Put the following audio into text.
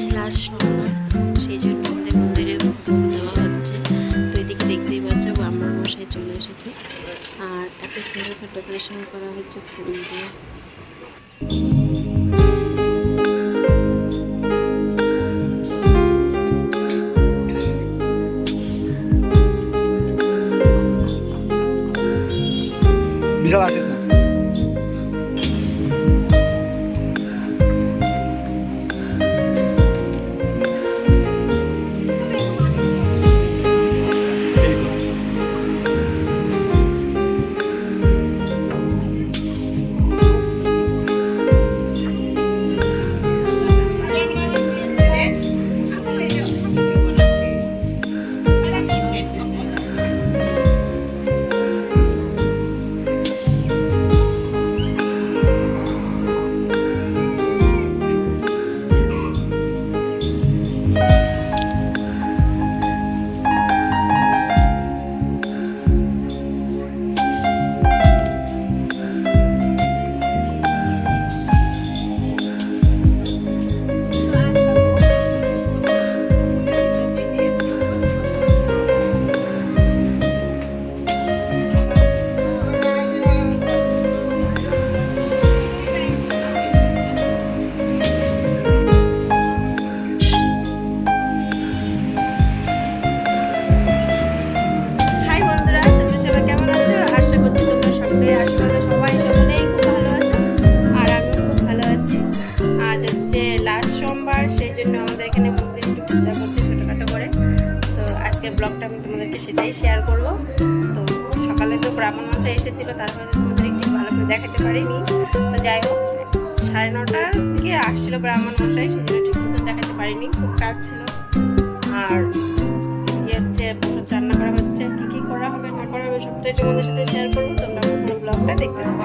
আজ লাস্ট সোমবার, সেই জন্য আমাদের মন্দিরে ভোগ দেওয়া হচ্ছে। তো এদিকে দেখতেই পাচ্ছ ব্রাহ্মণ মশাই চলে এসেছে, আর এত সুন্দর করে ডেকোরেশন করা হচ্ছে ফুল দিয়ে। বিশাল আসিস না। সেই জন্য আমাদের এখানে মন্দিরে একটু পূজা করছে ছোটোখাটো করে। তো আজকের ব্লগটা আমি তোমাদেরকে সেটাই শেয়ার করব। তো সকালে তো ব্রাহ্মণ মশাই এসেছিলো, তারপরে তোমাদের একটু ভালো করে দেখাতে পারিনি। তো যাই হোক, 9:30টার দিকে আসছিলো ব্রাহ্মণ মশাই, সেই জন্য ঠিক মতো দেখাতে পারিনি, খুব কাজ ছিল। আর ইয়ে হচ্ছে প্রসাদ রান্না করা হচ্ছে, কী কী করা হবে না করা হবে সবটাই তোমাদের সাথে শেয়ার করবো। তোমরা পুরো ব্লগটা দেখতে পাবো।